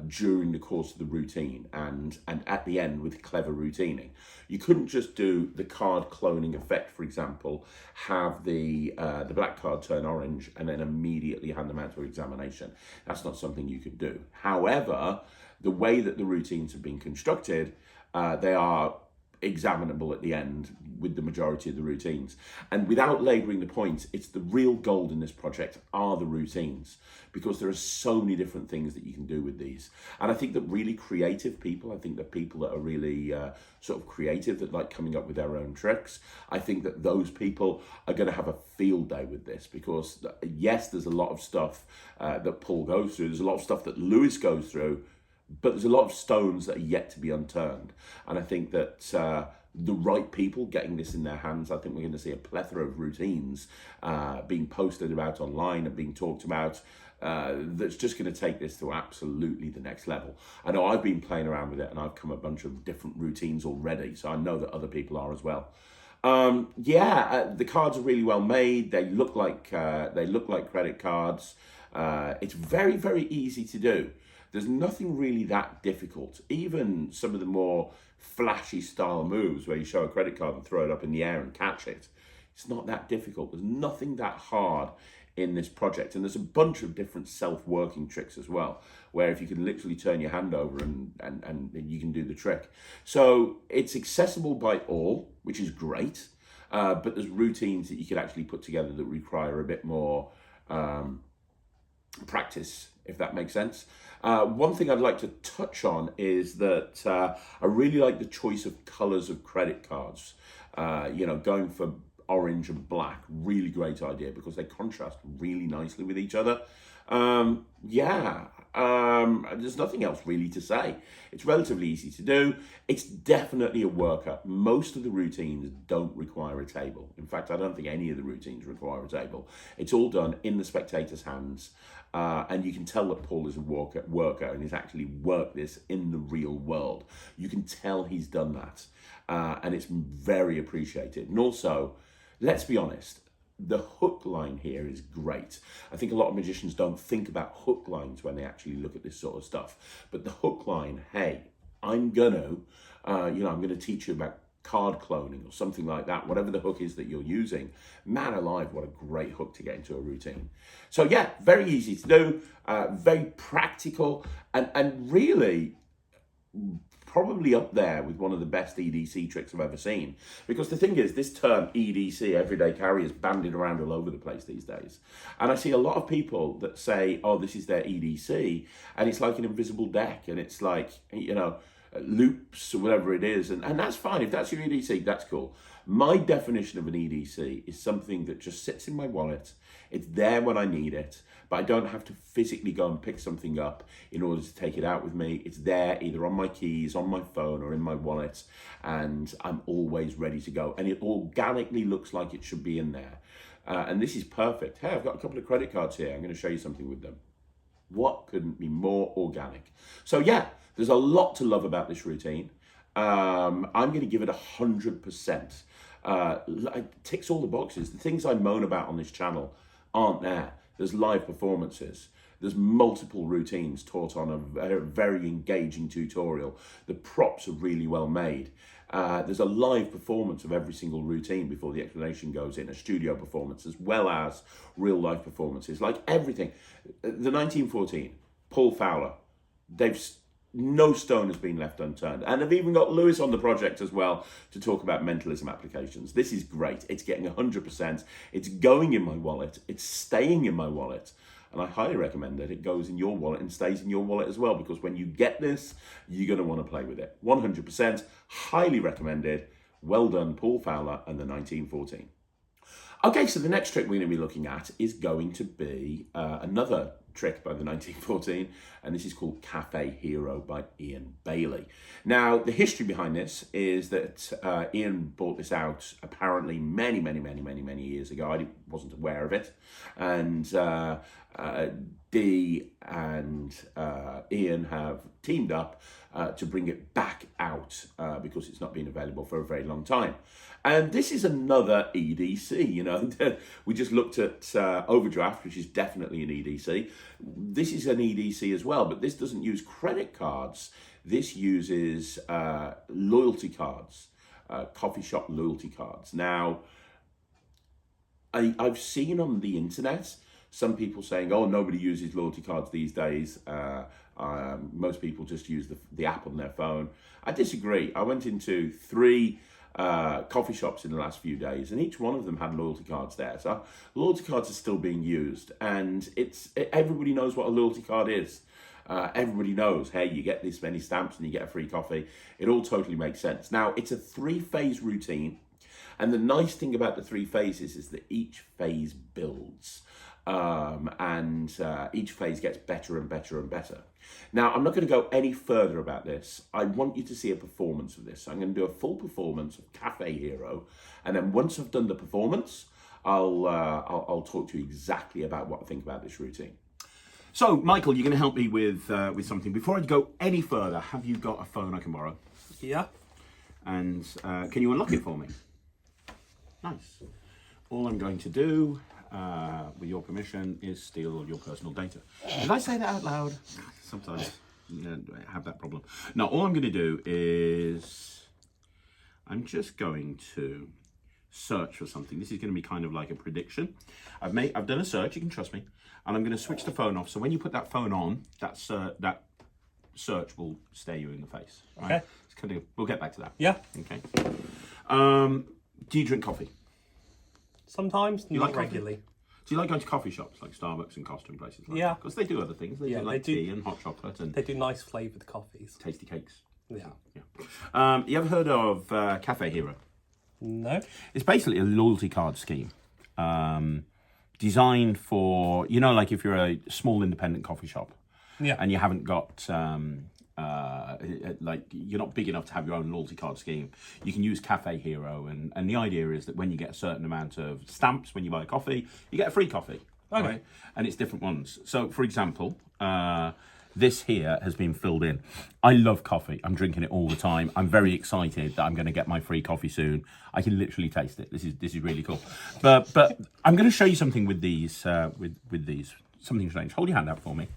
during the course of the routine and at the end with clever routining. You couldn't just do the card cloning effect, for example, have the black card turn orange and then immediately hand them out for examination. That's not something you could do. However, the way that the routines have been constructed, they are examinable at the end with the majority of the routines. And without labouring the point, it's the real gold in this project are the routines, because there are so many different things that you can do with these. And I think that really creative people, I think that people that are really sort of creative, that like coming up with their own tricks, I think that those people are going to have a field day with this, because yes, there's a lot of stuff that Paul goes through, there's a lot of stuff that Lewis goes through, but there's a lot of stones that are yet to be unturned. And I think that the right people getting this in their hands, I think we're going to see a plethora of routines being posted about online and being talked about that's just going to take this to absolutely the next level. I know I've been playing around with it and I've come a bunch of different routines already, so I know that other people are as well. The cards are really well made. They look like credit cards. It's very, very easy to do. There's nothing really that difficult. Even some of the more flashy style moves where you show a credit card and throw it up in the air and catch it, it's not that difficult. There's nothing that hard in this project. And there's a bunch of different self-working tricks as well, where if you can literally turn your hand over and you can do the trick. So it's accessible by all, which is great. But there's routines that you could actually put together that require a bit more practice, if that makes sense. One thing I'd like to touch on is that I really like the choice of colours of credit cards. Going for orange and black, really great idea because they contrast really nicely with each other. There's nothing else really to say. It's relatively easy to do. It's definitely a worker. Most of the routines don't require a table. In fact, I don't think any of the routines require a table. It's all done in the spectator's hands. And you can tell that Paul is a worker and he's actually worked this in the real world. You can tell he's done that. And it's very appreciated. And also, let's be honest, the hook line here is great. I think a lot of magicians don't think about hook lines when they actually look at this sort of stuff. But the hook line, hey, I'm gonna teach you about card cloning or something like that, whatever the hook is that you're using. Man alive, what a great hook to get into a routine. So yeah, very easy to do, very practical, and really probably up there with one of the best EDC tricks I've ever seen. Because the thing is, this term EDC, everyday carry, is bandied around all over the place these days. And I see a lot of people that say, oh, this is their EDC, and it's like an invisible deck, and it's like, loops or whatever it is. And that's fine. If that's your EDC, that's cool. My definition of an EDC is something that just sits in my wallet. It's there when I need it, but I don't have to physically go and pick something up in order to take it out with me. It's there either on my keys, on my phone, or in my wallet, and I'm always ready to go. And it organically looks like it should be in there. And this is perfect. Hey, I've got a couple of credit cards here. I'm going to show you something with them. What couldn't be more organic? So yeah, there's a lot to love about this routine. I'm going to give it 100%. It ticks all the boxes. The things I moan about on this channel aren't there. There's live performances. There's multiple routines taught on a very engaging tutorial. The props are really well made. There's a live performance of every single routine before the explanation goes in, a studio performance, as well as real life performances, like everything. The 1914, Paul Fowler, no stone has been left unturned. And I've even got Lewis on the project as well to talk about mentalism applications. This is great. It's getting 100%. It's going in my wallet. It's staying in my wallet. And I highly recommend that it goes in your wallet and stays in your wallet as well, because when you get this, you're going to want to play with it. 100%, highly recommended. Well done, Paul Fowler and the 1914. Okay, so the next trick we're going to be looking at is going to be another trick by the 1914, and this is called Cafe Hero by Ian Bailey. Now, the history behind this is that Ian bought this out apparently many years ago. I wasn't aware of it, and Dee and Ian have teamed up to bring it back out because it's not been available for a very long time. And this is another EDC, you know. We just looked at Overdraft, which is definitely an EDC. This is an EDC as well, but this doesn't use credit cards. This uses loyalty cards, coffee shop loyalty cards. Now, I've seen on the internet some people saying, oh, nobody uses loyalty cards these days. Most people just use the app on their phone. I disagree. I went into 3 coffee shops in the last few days, and each one of them had loyalty cards there. So loyalty cards are still being used, and everybody knows what a loyalty card is. Everybody knows, hey, you get this many stamps and you get a free coffee. It all totally makes sense. Now, it's a 3-phase routine, and the nice thing about the 3 phases is that each phase builds. And each phase gets better and better and better. Now, I'm not going to go any further about this. I want you to see a performance of this. I'm going to do a full performance of Cafe Hero, and then once I've done the performance, I'll talk to you exactly about what I think about this routine. So, Michael, you're going to help me with something. Before I go any further, have you got a phone I can borrow? Yeah. And can you unlock it for me? Nice. All I'm going to do, with your permission, is steal all your personal data. Did I say that out loud? Sometimes I have that problem. No, all I'm going to do is I'm just going to search for something. This is going to be kind of like a prediction. I've done a search. You can trust me, and I'm going to switch the phone off. So when you put that phone on, that search will stare you in the face. Right? Okay. It's kind of, we'll get back to that. Yeah. Okay. Do you drink coffee? Sometimes, You not like coffee? regularly. Do you like going to coffee shops like Starbucks and Costa and places like Yeah. that? Because they do other things. They do like they do. tea and hot chocolate and They do nice flavoured coffees. tasty cakes. Yeah. Yeah. You ever heard of Cafe Hero? No. It's basically a loyalty card scheme designed for, you know, like if you're a small independent coffee shop Yeah. and you haven't got, like you're not big enough to have your own loyalty card scheme, you can use Cafe Hero. And the idea is that when you get a certain amount of stamps when you buy a coffee, you get a free coffee. Okay. Right? And it's different ones. So, for example, this here has been filled in. I love coffee. I'm drinking it all the time. I'm very excited that I'm going to get my free coffee soon. I can literally taste it. This is really cool. But I'm going to show you something with these with these, something strange. Hold your hand out for me.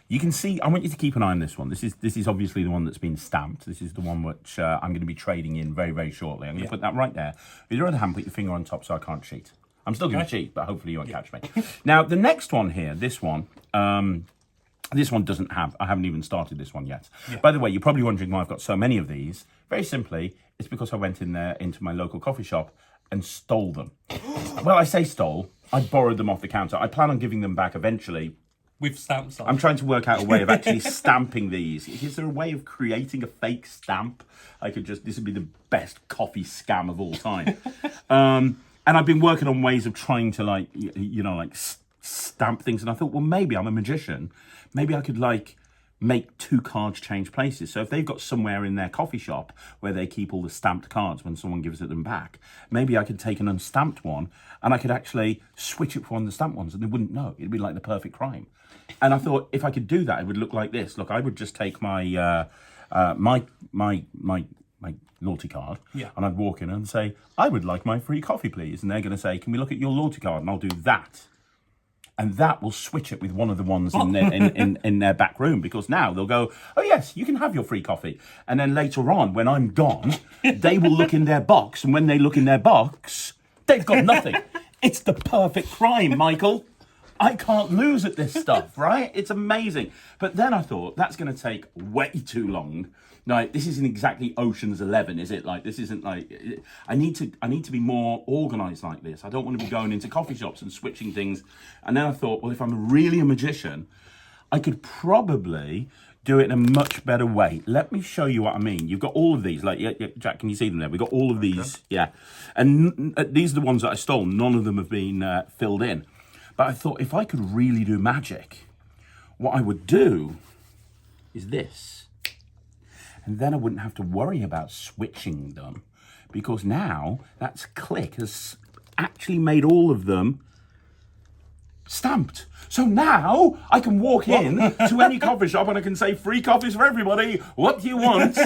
You can see. I want you to keep an eye on this one. This is obviously the one that's been stamped. This is the one which I'm going to be trading in very shortly. I'm going to put that right there. With your other hand, put your finger on top so I can't cheat. I'm still going to cheat, but hopefully you won't catch me. Now, the next one here, this one doesn't have, I haven't even started this one yet. Yeah. By the way, you're probably wondering why I've got so many of these. Very simply, it's because I went in there into my local coffee shop and stole them. Well, I say stole, I borrowed them off the counter. I plan on giving them back eventually. With stamps on. I'm trying to work out a way of actually stamping these. Is there a way of creating a fake stamp? This would be the best coffee scam of all time. And I've been working on ways of trying to stamp things. And I thought, well, maybe I'm a magician. Maybe I could make 2 cards change places. So if they've got somewhere in their coffee shop where they keep all the stamped cards when someone gives it them back, maybe I could take an unstamped one and I could actually switch it for one of the stamped ones and they wouldn't know. It'd be like the perfect crime. And I thought if I could do that, it would look like this. Look, I would just take my my loyalty card, and I'd walk in and say, I would like my free coffee, please. And they're going to say, can we look at your loyalty card? And I'll do that. And that will switch it with one of the ones in their, in their back room, because now they'll go, oh yes, you can have your free coffee. And then later on, when I'm gone, they will look in their box. And when they look in their box, they've got nothing. It's the perfect crime, Michael. I can't lose at this stuff, right? It's amazing. But then I thought, that's going to take way too long. Like, this isn't exactly Ocean's 11, is it? Like, this isn't like, I need to be more organized like this. I don't want to be going into coffee shops and switching things. And then I thought, well, if I'm really a magician, I could probably do it in a much better way. Let me show you what I mean. You've got all of these, like, yeah, Jack, can you see them there? We've got all of these, yeah. And these are the ones that I stole. None of them have been filled in. But I thought, if I could really do magic, what I would do is this. And then I wouldn't have to worry about switching them, because now that's Click has actually made all of them stamped. So now I can walk in to any coffee shop and I can say, free coffees for everybody. What do you want?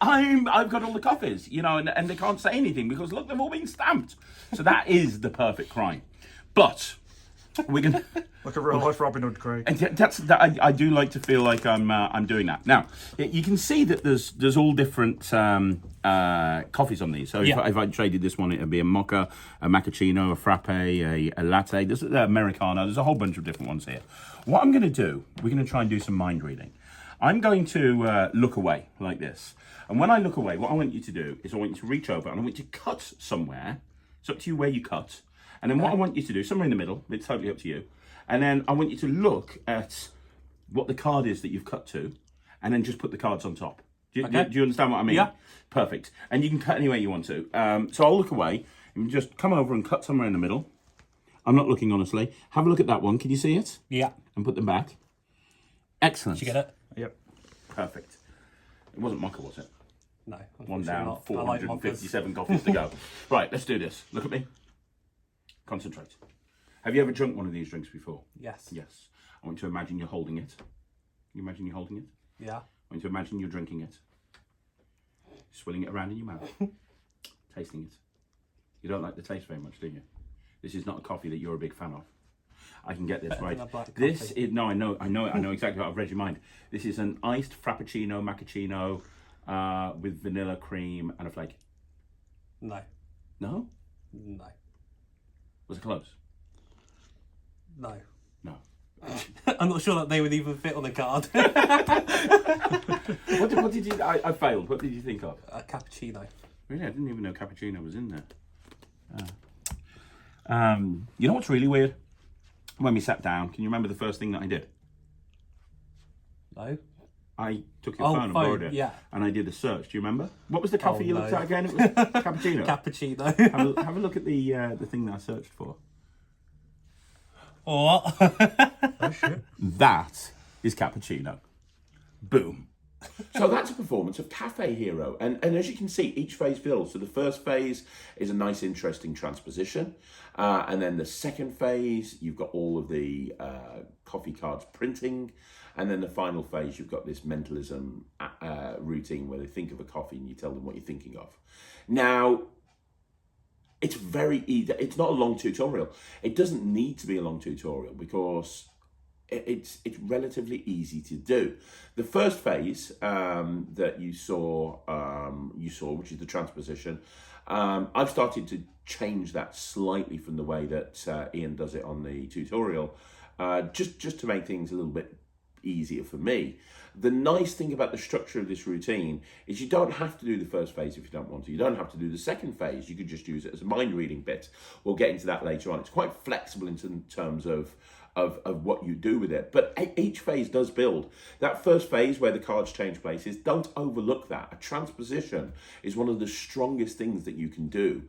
I've got all the coffees, you know, and they can't say anything because look, they've all been stamped. So that is the perfect crime. But we're gonna like a real life Robin Hood, Craig. And I do like to feel like I'm doing that. Now you can see that there's all different coffees on these. So if I traded this one, it'd be a mocha, a macchiato, a frappe, a latte. There's an Americano. There's a whole bunch of different ones here. What I'm going to do, we're going to try and do some mind reading. I'm going to look away like this, and when I look away, what I want you to do is I want you to reach over and I want you to cut somewhere. It's up to you where you cut. And then what I want you to do, somewhere in the middle, it's totally up to you. And then I want you to look at what the card is that you've cut to, and then just put the cards on top. Do you understand what I mean? Yeah. Perfect. And you can cut any way you want to. So I'll look away and just come over and cut somewhere in the middle. I'm not looking, honestly. Have a look at that one. Can you see it? Yeah. And put them back. Excellent. Did you get it? Yep. Perfect. It wasn't Mocha, was it? No. One down, not. 457 coffees to go. Right, let's do this. Look at me. Concentrate. Have you ever drunk one of these drinks before? Yes. Yes. I want you to imagine you're holding it. Can you imagine you're holding it? Yeah. I want you to imagine you're drinking it. Swilling it around in your mouth. Tasting it. You don't like the taste very much, do you? This is not a coffee that you're a big fan of. I can get this right. This is no, I know exactly what I've read your mind. This is an iced frappuccino macchiato with vanilla cream and a flake. No. No? No. Was it close? No. No. I'm not sure that they would even fit on the card. What did you? I failed. What did you think of? A cappuccino. Really, I didn't even know cappuccino was in there. You know what's really weird? When we sat down, can you remember the first thing that I did? No. I took your phone and borrowed it, and I did a search. Do you remember? What was the coffee you looked at again? It was cappuccino. Cappuccino. Have a look at the thing that I searched for. What? Oh shit. That is cappuccino. Boom. So that's a performance of Cafe Hero. And as you can see, each phase builds. So the first phase is a nice, interesting transposition. And then the second phase, you've got all of the coffee cards printing. And then the final phase, you've got this mentalism routine where they think of a coffee and you tell them what you're thinking of. Now, it's very easy. It's not a long tutorial. It doesn't need to be a long tutorial because it's relatively easy to do. The first phase that you saw, which is the transposition, I've started to change that slightly from the way that Ian does it on the tutorial, just to make things a little bit easier for me. The nice thing about the structure of this routine is you don't have to do the first phase if you don't want to. You don't have to do the second phase. You could just use it as a mind reading bit. We'll get into that later on. It's quite flexible in terms of what you do with it. But each phase does build. That first phase where the cards change places, don't overlook that. A transposition is one of the strongest things that you can do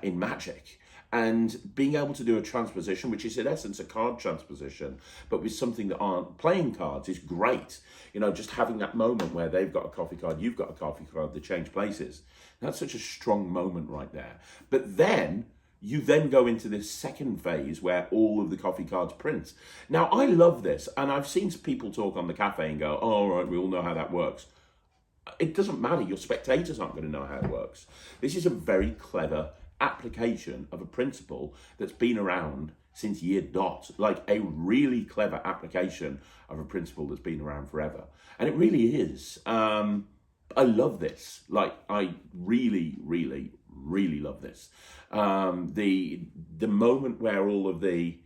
in Magic. And being able to do a transposition, which is in essence a card transposition, but with something that aren't playing cards, is great. You know, just having that moment where they've got a coffee card, you've got a coffee card, they change places. That's such a strong moment right there. But then you then go into this second phase where all of the coffee cards print. Now, I love this, and I've seen people talk on the cafe and go, oh, all right, we all know how that works. It doesn't matter. Your spectators aren't going to know how it works. This is a very clever application of a principle that's been around since year dot. Like a really clever application of a principle that's been around forever. And it really is. I love this. Like, I really, really, really love this. The moment where all of the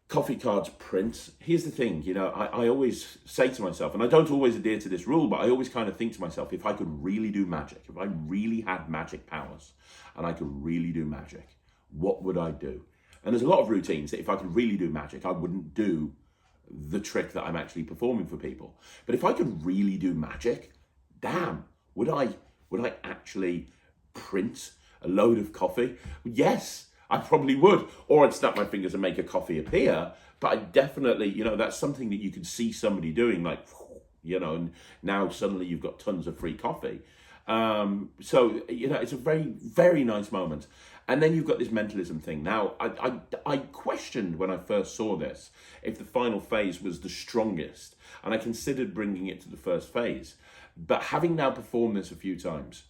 coffee cards print, here's the thing, you know, I always say to myself, and I don't always adhere to this rule, but I always kind of think to myself, if I could really do magic, if I really had magic powers and I could really do magic, what would I do? And there's a lot of routines that if I could really do magic, I wouldn't do the trick that I'm actually performing for people. But if I could really do magic, damn, would I actually print a load of coffee? Yes, I probably would. Or I'd snap my fingers and make a coffee appear. But I definitely, you know, that's something that you could see somebody doing, like, you know, and now suddenly you've got tons of free coffee. So, you know, it's a very, very nice moment. And then you've got this mentalism thing. Now, I questioned when I first saw this if the final phase was the strongest. And I considered bringing it to the first phase. But having now performed this a few times,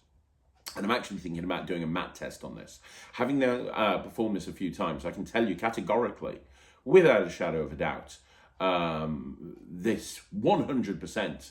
and I'm actually thinking about doing a mat test on this, having now performed this a few times, I can tell you categorically, without a shadow of a doubt, this 100%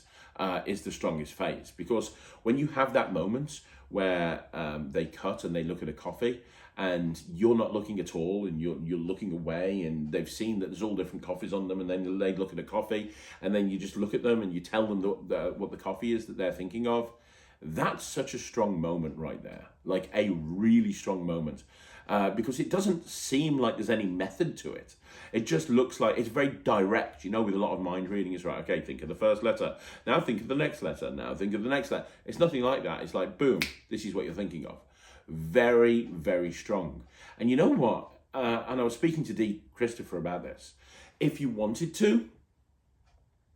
is the strongest phase. Because when you have that moment where they cut and they look at a coffee, and you're not looking at all, and you're looking away, and they've seen that there's all different coffees on them, and then they look at a coffee, and then you just look at them and you tell them what the coffee is that they're thinking of. That's such a strong moment right there, like a really strong moment, because it doesn't seem like there's any method to it. It just looks like it's very direct, you know, with a lot of mind reading. It's right, okay, think of the first letter, now think of the next letter, now think of the next letter. It's nothing like that. It's like, boom, this is what you're thinking of. Very, very strong. And you know what? And I was speaking to D. Christopher about this. If you wanted to,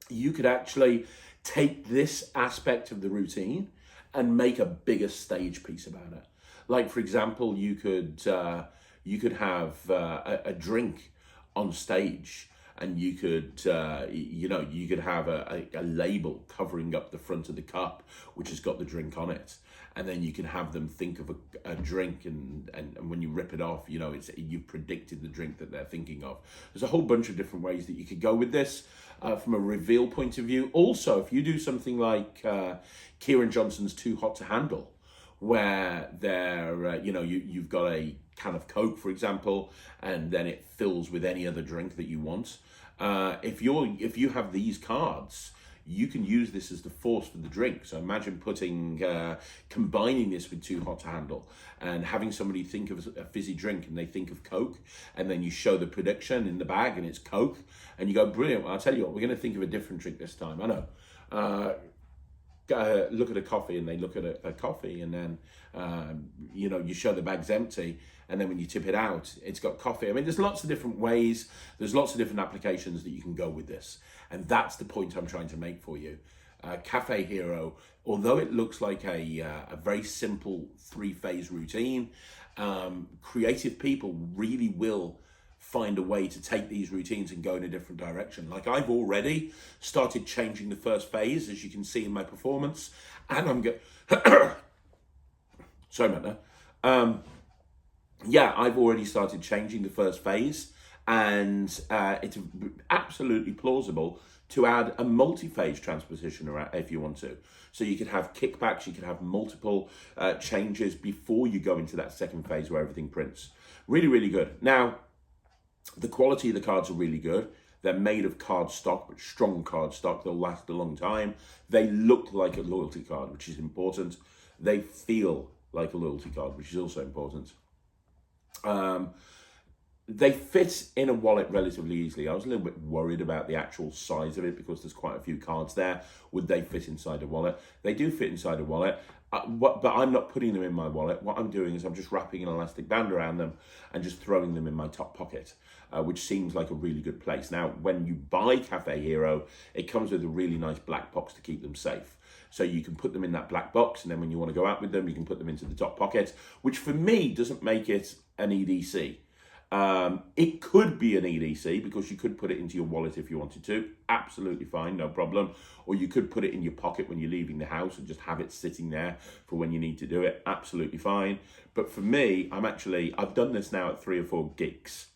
you could actually take this aspect of the routine and make a bigger stage piece about it. Like, for example, you could have a drink on stage, and you could you could have a label covering up the front of the cup which has got the drink on it, and then you can have them think of a drink, and when you rip it off, you know, you've predicted the drink that they're thinking of. There's a whole bunch of different ways that you could go with this from a reveal point of view. Also, if you do something like Kieran Johnson's Too Hot to Handle, where they're you've got a can of Coke, for example, and then it fills with any other drink that you want. If you have these cards, you can use this as the force for the drink. So imagine combining this with Too Hot to Handle and having somebody think of a fizzy drink and they think of Coke, and then you show the prediction in the bag and it's Coke, and you go, brilliant, well, I'll tell you what, we're going to think of a different drink this time. I know. Look at a coffee, and they look at a coffee, and then you show the bag's empty, and then when you tip it out, it's got coffee. I mean, there's lots of different ways, there's lots of different applications that you can go with this, and that's the point I'm trying to make for you. Cafe Hero, although it looks like a very simple 3-phase routine, creative people really will find a way to take these routines and go in a different direction. Like, I've already started changing the first phase, as you can see in my performance, and I'm sorry about that. I've already started changing the first phase, and it's absolutely plausible to add a multi-phase transposition if you want to. So you could have kickbacks, you could have multiple changes before you go into that second phase where everything prints. Really, really good. Now, the quality of the cards are really good. They're made of card stock, but strong card stock. They'll last a long time. They look like a loyalty card, which is important. They feel like a loyalty card, which is also important. They fit in a wallet relatively easily. I was a little bit worried about the actual size of it because there's quite a few cards there. Would they fit inside a wallet? They do fit inside a wallet, but I'm not putting them in my wallet. What I'm doing is I'm just wrapping an elastic band around them and just throwing them in my top pocket, which seems like a really good place. Now, when you buy Cafe Hero, it comes with a really nice black box to keep them safe. So you can put them in that black box, and then when you want to go out with them, you can put them into the top pocket, which for me doesn't make it an EDC. It could be an EDC because you could put it into your wallet if you wanted to. Absolutely fine, no problem. Or you could put it in your pocket when you're leaving the house and just have it sitting there for when you need to do it. Absolutely fine. But for me, I've done this now at 3 or 4 gigs.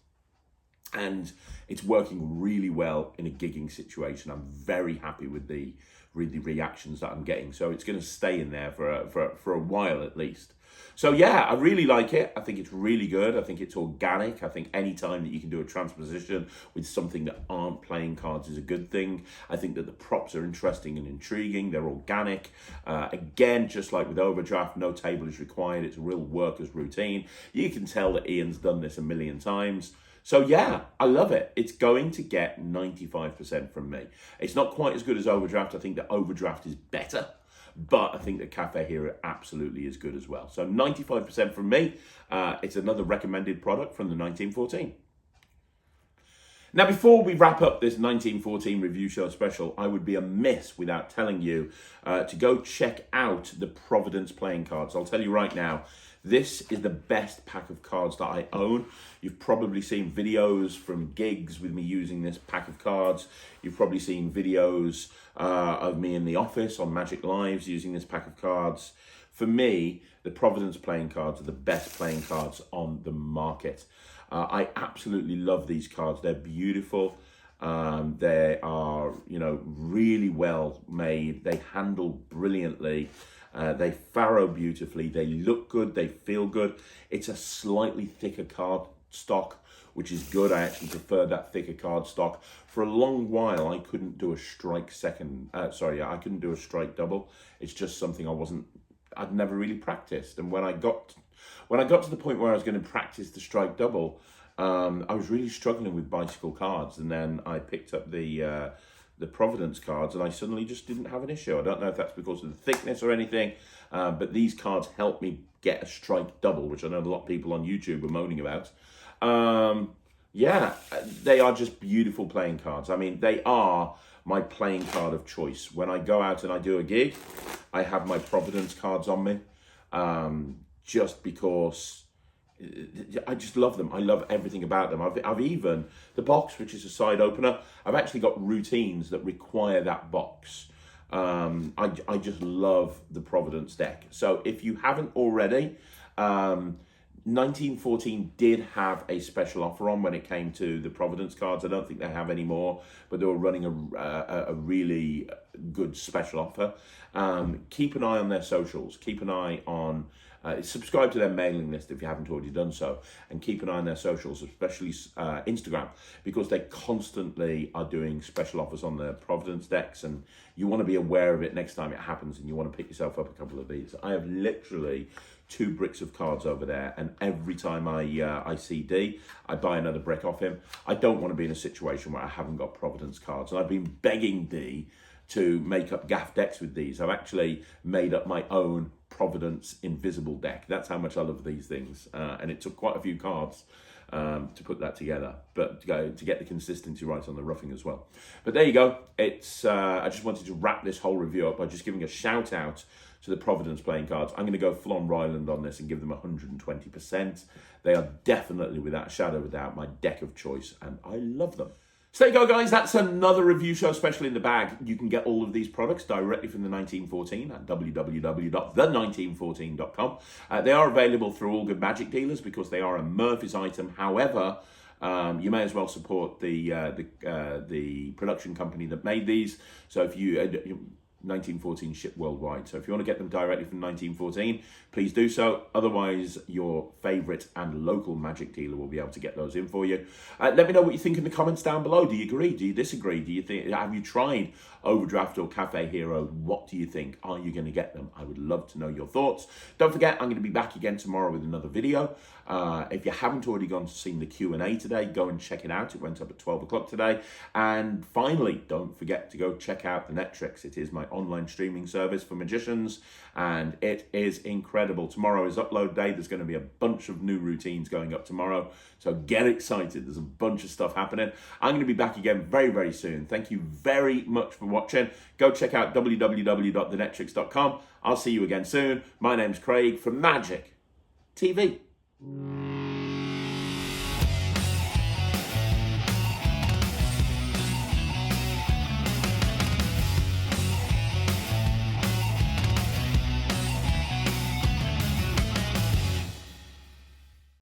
and it's working really well in a gigging situation. I'm very happy with the reactions that I'm getting, so it's going to stay in there for a while at least. So yeah, I really like it. I think it's really good. I think it's organic. I think any time that you can do a transposition with something that aren't playing cards is a good thing. I think that the props are interesting and intriguing. They're organic. Again, just like with Overdraft, no table is required. It's a real worker's routine. You can tell that Ian's done this a million times. So yeah, I love it. It's going to get 95% from me. It's not quite as good as Overdraft. I think that Overdraft is better, but I think that Cafe Hero absolutely is good as well. So 95% from me. It's another recommended product from the 1914. Now, before we wrap up this 1914 review show special, I would be amiss without telling you to go check out the Providence playing cards. I'll tell you right now, this is the best pack of cards that I own. You've probably seen videos from gigs with me using this pack of cards. You've probably seen videos of me in the office on Magic Lives using this pack of cards. For me, the Providence playing cards are the best playing cards on the market. I absolutely love these cards. They're beautiful. They are, really well made. They handle brilliantly. They faro beautifully. They look good. They feel good. It's a slightly thicker card stock, which is good. I actually prefer that thicker card stock. For a long while, I couldn't do a strike I couldn't do a strike double. It's just something I'd never really practiced. And when I got to the point where I was going to practice the strike double, I was really struggling with bicycle cards. And then I picked up the Providence cards, and I suddenly just didn't have an issue. I don't know if that's because of the thickness or anything, but these cards helped me get a strike double, which I know a lot of people on YouTube were moaning about. Yeah, they are just beautiful playing cards. I mean, they are my playing card of choice. When I go out and I do a gig, I have my Providence cards on me, just because I just love them. I love everything about them. I've even, the box, which is a side opener, I've actually got routines that require that box. I just love the Providence deck. So if you haven't already, 1914 did have a special offer on when it came to the Providence cards. I don't think they have anymore, but they were running a really good special offer. Keep an eye on their socials. Keep an eye on subscribe to their mailing list if you haven't already done so, and keep an eye on their socials, especially Instagram, because they constantly are doing special offers on their Providence decks, and you want to be aware of it next time it happens, and you want to pick yourself up a couple of these. I have literally 2 bricks of cards over there, and every time I see D, I buy another brick off him. I don't want to be in a situation where I haven't got Providence cards, and I've been begging D to make up gaff decks with these. I've actually made up my own Providence invisible deck. That's how much I love these things, and it took quite a few cards to put that together, but to get the consistency right on the roughing as well. But there you go. It's I just wanted to wrap this whole review up by just giving a shout out to the Providence playing cards. I'm going to go full on Ryland on this and give them 120%. They are definitely, without a shadow of a doubt, my deck of choice, and I love them. So there you go, guys. That's another review show special in the bag. You can get all of these products directly from the 1914 at www.the1914.com. They are available through all good magic dealers because they are a Murphy's item. However, you may as well support the production company that made these. So if you 1914 ship worldwide. So if you want to get them directly from 1914, please do so. Otherwise, your favourite and local magic dealer will be able to get those in for you. Let me know what you think in the comments down below. Do you agree? Do you disagree? Do you think? Have you tried Overdraft or Cafe Hero? What do you think? Are you going to get them? I would love to know your thoughts. Don't forget, I'm going to be back again tomorrow with another video. If you haven't already gone to see the Q&A today, go and check it out. It went up at 12 o'clock today. And finally, don't forget to go check out the NETRIX. It is my online streaming service for magicians, and it is incredible. Tomorrow is upload day. There's going to be a bunch of new routines going up tomorrow, so get excited. There's a bunch of stuff happening. I'm going to be back again very, very soon. Thank you very much for watching. Go check out www.thenetrix.com. I'll see you again soon. My name's Craig from Magic TV.